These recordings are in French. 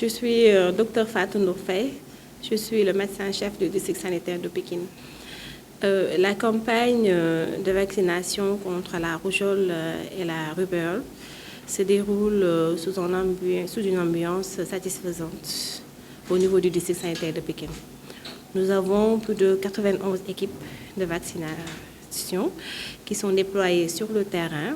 suis Dr Fatou Nourfey. Je suis le médecin-chef du district sanitaire de Pékin. La campagne de vaccination contre la rougeole et la rubéole se déroule sous une ambiance satisfaisante au niveau du district sanitaire de Pékin. Nous avons plus de 91 équipes de vaccination qui sont déployées sur le terrain,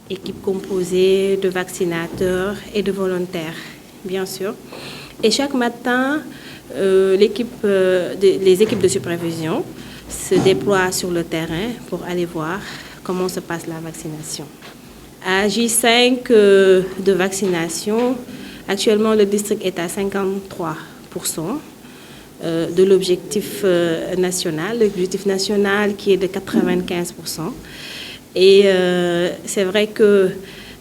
équipes composées de vaccinateurs et de volontaires, bien sûr. Et chaque matin, les équipes de supervision se déploient sur le terrain pour aller voir comment se passe la vaccination. À J5 de vaccination, actuellement le district est à 53% de l'objectif national, qui est de 95%. Et c'est vrai que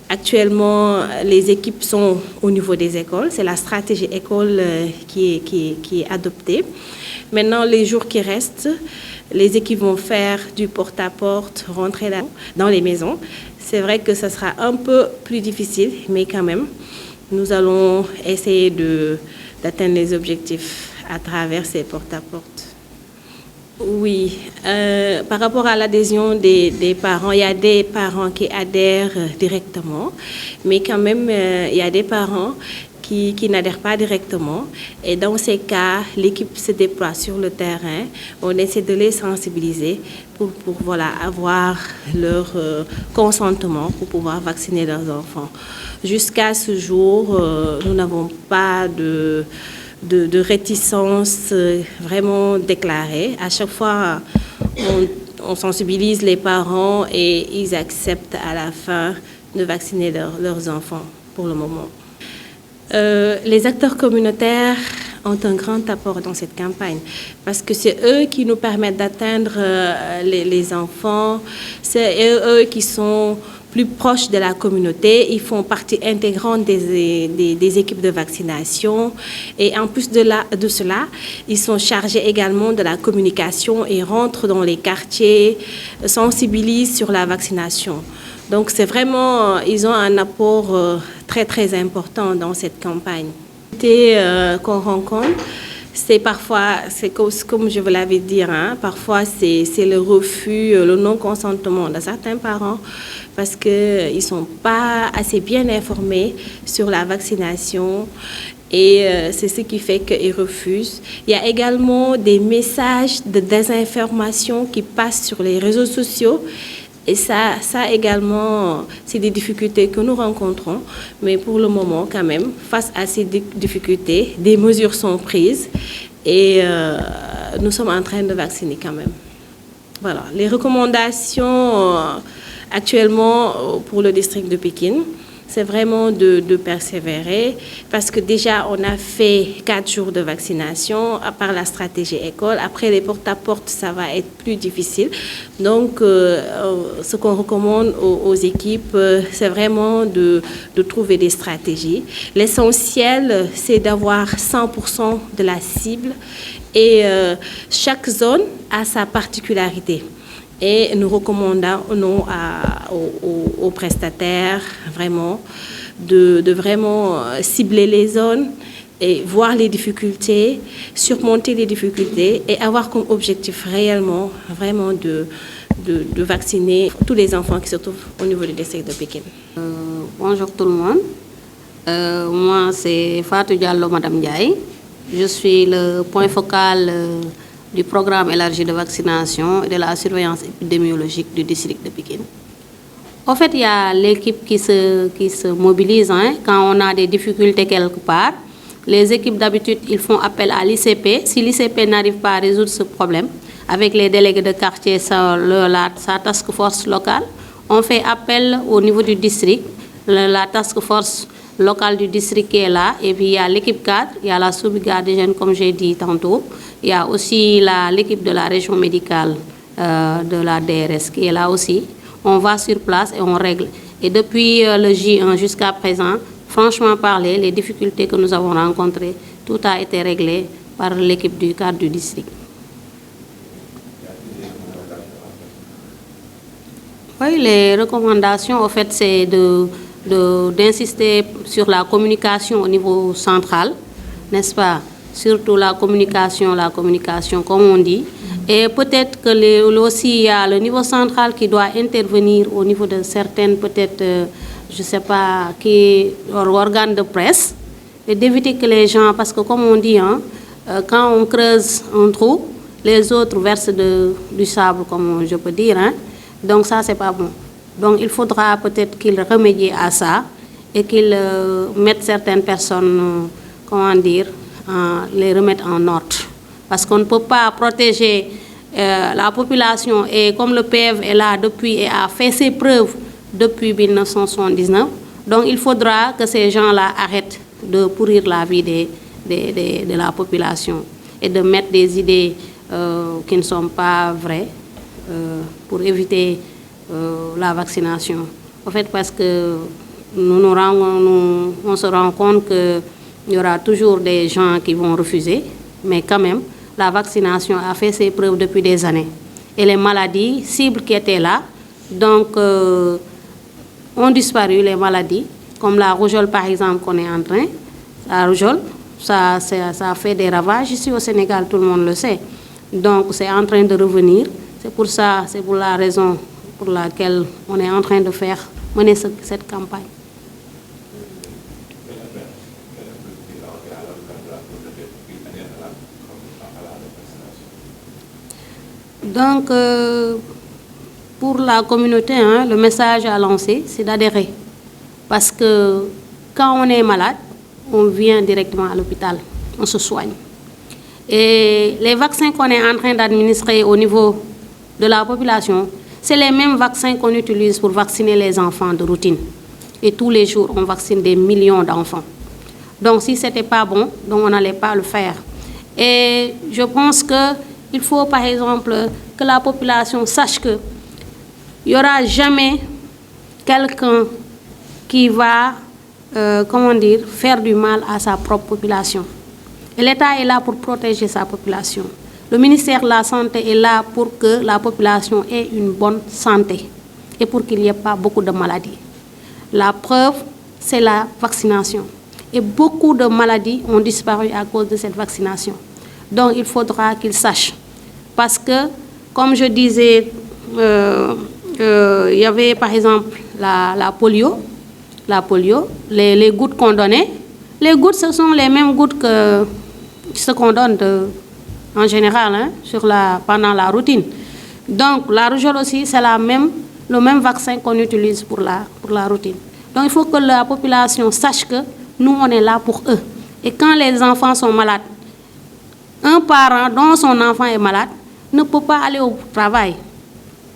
actuellement les équipes sont au niveau des écoles, c'est la stratégie école qui est adoptée. Maintenant, les jours qui restent, les équipes vont faire du porte-à-porte, rentrer dans les maisons. C'est vrai que ce sera un peu plus difficile, mais quand même, nous allons essayer d'atteindre les objectifs à travers ces porte-à-porte. Oui, par rapport à l'adhésion des parents, il y a des parents qui adhèrent directement, mais quand même, il y a des parents qui n'adhèrent pas directement. Et dans ces cas, l'équipe se déploie sur le terrain. On essaie de les sensibiliser pour voilà, avoir leur consentement pour pouvoir vacciner leurs enfants. Jusqu'à ce jour, nous n'avons pas de réticence vraiment déclarée. À chaque fois, on sensibilise les parents et ils acceptent à la fin de vacciner leurs enfants pour le moment. Les acteurs communautaires ont un grand apport dans cette campagne parce que c'est eux qui nous permettent d'atteindre les enfants, c'est eux qui sont plus proches de la communauté, ils font partie intégrante des équipes de vaccination et en plus de cela, ils sont chargés également de la communication et rentrent dans les quartiers, sensibilisent sur la vaccination. Donc c'est vraiment, ils ont un apport très très important dans cette campagne. Qu'on rencontre, c'est parfois, comme je vous l'avais dit, parfois c'est le refus, le non-consentement de certains parents parce qu'ils ne sont pas assez bien informés sur la vaccination et c'est ce qui fait qu'ils refusent. Il y a également des messages de désinformation qui passent sur les réseaux sociaux. Et ça également, c'est des difficultés que nous rencontrons. Mais pour le moment, quand même, face à ces difficultés, des mesures sont prises et nous sommes en train de vacciner quand même. Voilà, les recommandations actuellement pour le district de Pékin, c'est vraiment de persévérer parce que déjà, on a fait 4 jours de vaccination à part la stratégie école. Après, les porte-à-porte, ça va être plus difficile. Donc, ce qu'on recommande aux équipes, c'est vraiment de trouver des stratégies. L'essentiel, c'est d'avoir 100% de la cible et chaque zone a sa particularité. Et nous recommandons aux prestataires vraiment de vraiment cibler les zones et voir les difficultés, surmonter les difficultés et avoir comme objectif réellement vraiment de vacciner tous les enfants qui se trouvent au niveau du district de Pékin. Bonjour tout le monde. Moi c'est Fatou Diallo Madame Ndiaye. Je suis le point focal du programme élargi de vaccination et de la surveillance épidémiologique du district de Pékin. En fait, il y a l'équipe qui se mobilise quand on a des difficultés quelque part. Les équipes d'habitude, ils font appel à l'ICP. Si l'ICP n'arrive pas à résoudre ce problème, avec les délégués de quartier, sa task force locale, on fait appel au niveau du district, la task force locale du district qui est là, et puis il y a l'équipe cadre, il y a la sauvegarde des jeunes comme j'ai dit tantôt, il y a aussi l'équipe de la région médicale de la DRS qui est là aussi. On va sur place et on règle. Et depuis le J1 jusqu'à présent, franchement parler, les difficultés que nous avons rencontrées, tout a été réglé par l'équipe du cadre du district. Oui, les recommandations, en fait, c'est de d'insister sur la communication au niveau central, n'est-ce pas? Surtout la communication comme on dit. Et peut-être que aussi il y a le niveau central qui doit intervenir au niveau de certaines, peut-être, je ne sais pas, organes de presse, et d'éviter que les gens, parce que comme on dit, hein, quand on creuse un trou, les autres versent du sable, comme je peux dire. Hein. Donc ça, c'est pas bon. Donc il faudra peut-être qu'ils remédient à ça et qu'ils mettent certaines personnes, comment dire, les remettre en ordre. Parce qu'on ne peut pas protéger la population, et comme le PEV est là depuis et a fait ses preuves depuis 1979, donc il faudra que ces gens-là arrêtent de pourrir la vie de la population et de mettre des idées qui ne sont pas vraies pour éviter la vaccination. En fait, parce que on se rend compte qu'il y aura toujours des gens qui vont refuser, mais quand même, la vaccination a fait ses preuves depuis des années. Et les maladies cibles qui étaient là, donc, ont disparu, les maladies, comme la rougeole par exemple qu'on est en train. La rougeole, ça a fait des ravages ici au Sénégal, tout le monde le sait. Donc c'est en train de revenir. C'est pour ça, c'est pour la raison pour laquelle on est en train de mener cette campagne. Donc, pour la communauté, hein, le message à lancer, c'est d'adhérer. Parce que quand on est malade, on vient directement à l'hôpital, on se soigne. Et les vaccins qu'on est en train d'administrer au niveau de la population, c'est les mêmes vaccins qu'on utilise pour vacciner les enfants de routine. Et tous les jours, on vaccine des millions d'enfants. Donc, si ce n'était pas bon, donc on n'allait pas le faire. Et je pense qu'il faut, par exemple, que la population sache qu'il n'y aura jamais quelqu'un qui va, comment dire, faire du mal à sa propre population. Et l'État est là pour protéger sa population. Le ministère de la Santé est là pour que la population ait une bonne santé et pour qu'il n'y ait pas beaucoup de maladies. La preuve, c'est la vaccination. Et beaucoup de maladies ont disparu à cause de cette vaccination. Donc, il faudra qu'ils sachent. Parce que, comme je disais, il y avait par exemple la polio, les gouttes qu'on donnait. Les gouttes, ce sont les mêmes gouttes que ce qu'on donne en général hein, pendant la routine. Donc, la rougeole aussi, c'est le même vaccin qu'on utilise pour la routine. Donc, il faut que la population sache que nous, on est là pour eux. Et quand les enfants sont malades, un parent dont son enfant est malade ne peut pas aller au travail,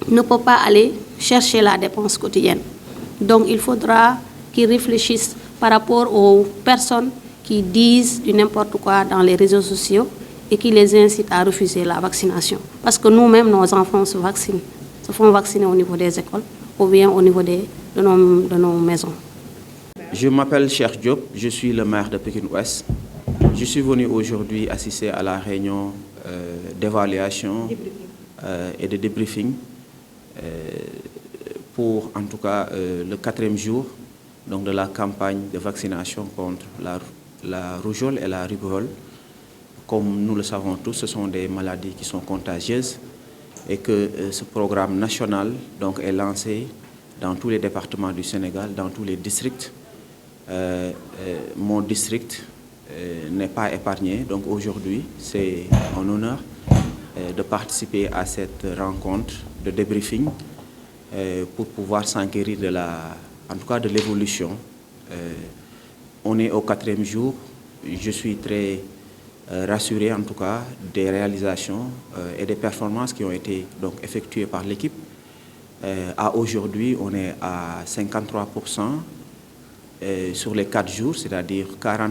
ne peut pas aller chercher la dépense quotidienne. Donc, il faudra qu'ils réfléchissent par rapport aux personnes qui disent du n'importe quoi dans les réseaux sociaux et qui les incitent à refuser la vaccination. Parce que nous-mêmes, nos enfants se font vacciner au niveau des écoles ou bien au niveau de nos maisons. Je m'appelle Cheikh Diop, je suis le maire de Pékin-Ouest. Je suis venu aujourd'hui assister à la réunion d'évaluation et de débriefing pour, en tout cas, le 4e jour donc, de la campagne de vaccination contre la rougeole et la rubéole. Comme nous le savons tous, ce sont des maladies qui sont contagieuses et que ce programme national donc, est lancé dans tous les départements du Sénégal, dans tous les districts. Mon district n'est pas épargné. Donc aujourd'hui, c'est un honneur de participer à cette rencontre de débriefing pour pouvoir s'enquérir en tout cas de l'évolution. On est au 4e jour. Je suis très rassuré en tout cas des réalisations et des performances qui ont été donc effectuées par l'équipe. À aujourd'hui, on est à 53%. Sur les 4 jours, c'est-à-dire 40%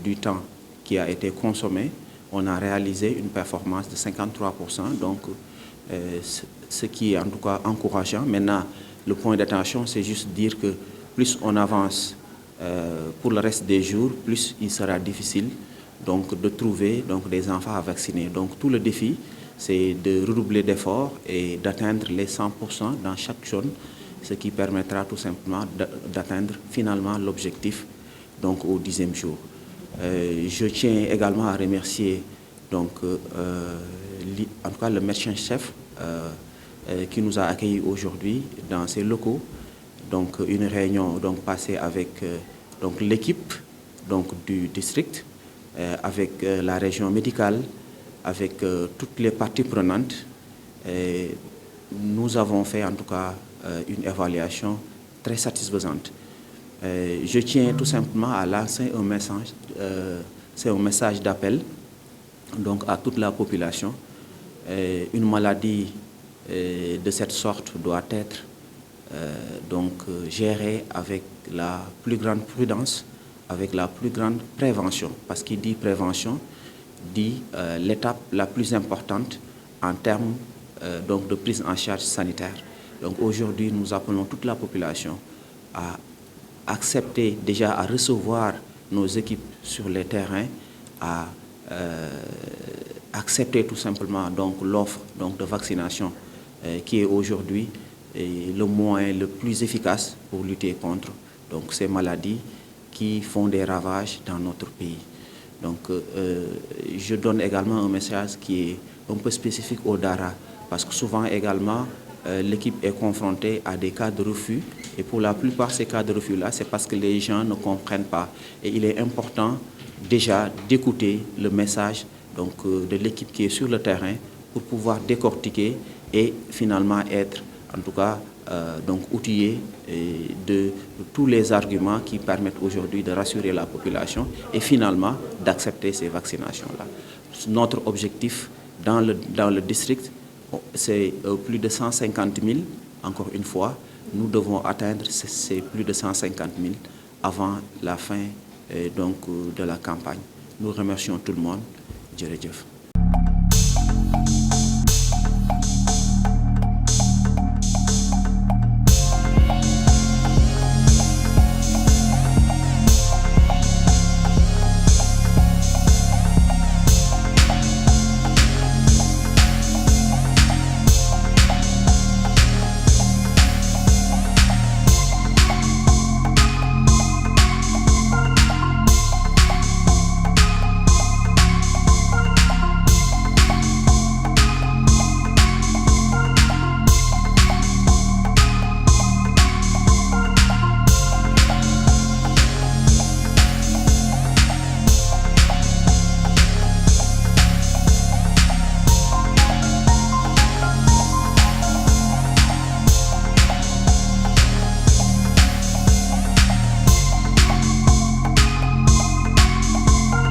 du temps qui a été consommé, on a réalisé une performance de 53%, donc ce qui est en tout cas encourageant. Maintenant, le point d'attention, c'est juste dire que plus on avance pour le reste des jours, plus il sera difficile donc, de trouver donc, des enfants à vacciner. Donc tout le défi, c'est de redoubler d'efforts et d'atteindre les 100% dans chaque zone ce qui permettra tout simplement d'atteindre finalement l'objectif donc au 10e jour. Je tiens également à remercier donc, en tout cas le médecin-chef qui nous a accueillis aujourd'hui dans ses locaux. Donc une réunion donc, passée avec donc, l'équipe donc, du district, avec la région médicale, avec toutes les parties prenantes. Nous avons fait en tout cas une évaluation très satisfaisante. Je tiens tout simplement à lancer un message, c'est un message d'appel donc à toute la population. Une maladie de cette sorte doit être donc gérée avec la plus grande prudence, avec la plus grande prévention, parce qu'il dit prévention, dit l'étape la plus importante en termes donc de prise en charge sanitaire. Donc aujourd'hui, nous appelons toute la population à accepter déjà, à recevoir nos équipes sur les terrains, à accepter tout simplement donc l'offre donc de vaccination qui est aujourd'hui le moyen le plus efficace pour lutter contre donc ces maladies qui font des ravages dans notre pays. Donc je donne également un message qui est un peu spécifique au Dara, parce que souvent également l'équipe est confrontée à des cas de refus, et pour la plupart ces cas de refus-là, c'est parce que les gens ne comprennent pas. Et il est important déjà d'écouter le message donc, de l'équipe qui est sur le terrain pour pouvoir décortiquer et finalement être en tout cas donc outillé de tous les arguments qui permettent aujourd'hui de rassurer la population et finalement d'accepter ces vaccinations-là. Notre objectif dans le district, c'est plus de 150 000, encore une fois. Nous devons atteindre ces plus de 150 000 avant la fin donc, de la campagne. Nous remercions tout le monde. Djerejef.